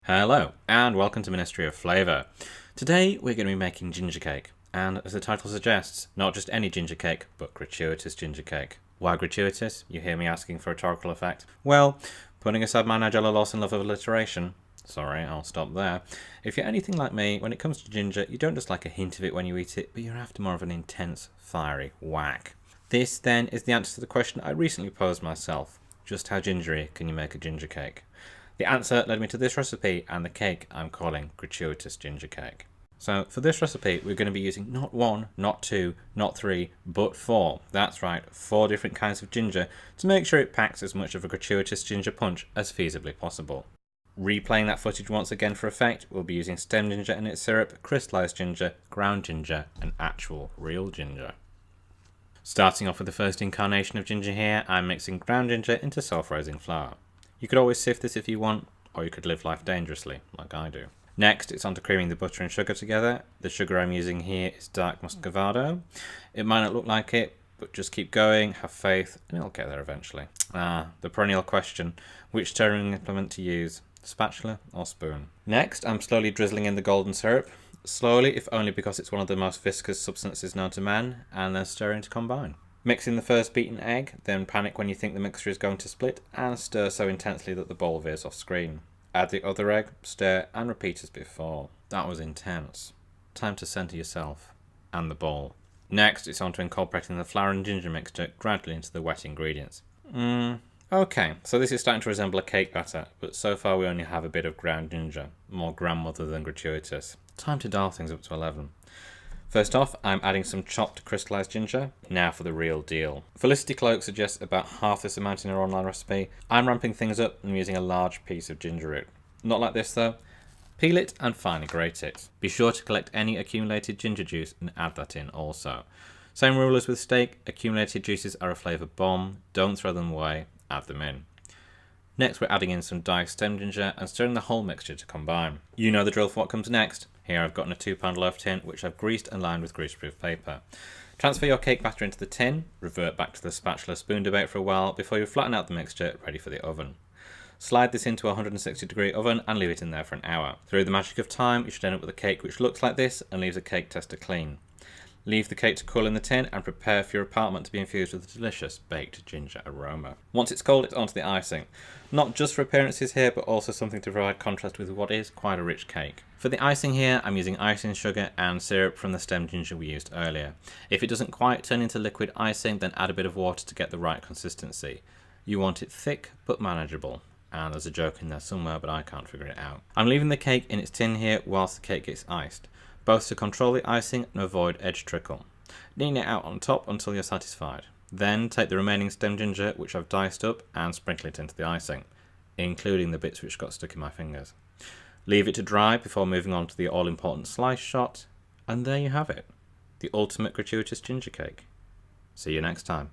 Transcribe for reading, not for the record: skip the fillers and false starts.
Hello, and welcome to Ministry of Flavour. Today we're going to be making ginger cake, and as the title suggests, not just any ginger cake, but gratuitous ginger cake. Why gratuitous? You hear me asking for rhetorical effect. Well, putting aside my Nigella Lawson love of alliteration, sorry, I'll stop there. If you're anything like me, when it comes to ginger, you don't just like a hint of it when you eat it, but you're after more of an intense, fiery whack. This, then, is the answer to the question I recently posed myself. Just how gingery can you make a ginger cake? The answer led me to this recipe and the cake I'm calling gratuitous ginger cake. So for this recipe, we're going to be using not one, not two, not three, but four. That's right, 4 different kinds of ginger to make sure it packs as much of a gratuitous ginger punch as feasibly possible. Replaying that footage once again for effect, we'll be using stem ginger and its syrup, crystallized ginger, ground ginger, and actual real ginger. Starting off with the first incarnation of ginger here, I'm mixing ground ginger into self-raising flour. You could always sift this if you want, or you could live life dangerously, like I do. Next, it's on to creaming the butter and sugar together. The sugar I'm using here is dark muscovado. It might not look like it, but just keep going, have faith, and it'll get there eventually. The perennial question, which stirring implement to use, spatula or spoon? Next, I'm slowly drizzling in the golden syrup. Slowly, if only because it's one of the most viscous substances known to man, and then stirring to combine. Mix in the first beaten egg, then panic when you think the mixture is going to split, and stir so intensely that the bowl veers off screen. Add the other egg, stir, and repeat as before. That was intense. Time to centre yourself, and the bowl. Next, it's on to incorporating the flour and ginger mixture gradually into the wet ingredients. Okay, so this is starting to resemble a cake batter, but so far we only have a bit of ground ginger, more grandmother than gratuitous. Time to dial things up to 11. First off, I'm adding some chopped crystallized ginger. Now for the real deal. Felicity Cloak suggests about half this amount in her online recipe. I'm ramping things up and using a large piece of ginger root. Not like this though. Peel it and finely grate it. Be sure to collect any accumulated ginger juice and add that in also. Same rule as with steak, accumulated juices are a flavour bomb. Don't throw them away, add them in. Next we're adding in some diced stem ginger and stirring the whole mixture to combine. You know the drill for what comes next. Here I've gotten a 2-pound loaf tin which I've greased and lined with greaseproof paper. Transfer your cake batter into the tin, revert back to the spatula spoon debate for a while before you flatten out the mixture ready for the oven. Slide this into a 160-degree oven and leave it in there for an hour. Through the magic of time you should end up with a cake which looks like this and leaves a cake tester clean. Leave the cake to cool in the tin and prepare for your apartment to be infused with a delicious baked ginger aroma. Once it's cold, it's onto the icing. Not just for appearances here, but also something to provide contrast with what is quite a rich cake. For the icing here, I'm using icing sugar and syrup from the stem ginger we used earlier. If it doesn't quite turn into liquid icing, then add a bit of water to get the right consistency. You want it thick, but manageable. And there's a joke in there somewhere, but I can't figure it out. I'm leaving the cake in its tin here whilst the cake gets iced, both to control the icing and avoid edge trickle. Kneading it out on top until you're satisfied. Then take the remaining stem ginger, which I've diced up, and sprinkle it into the icing, including the bits which got stuck in my fingers. Leave it to dry before moving on to the all-important slice shot, and there you have it, the ultimate gratuitous ginger cake. See you next time.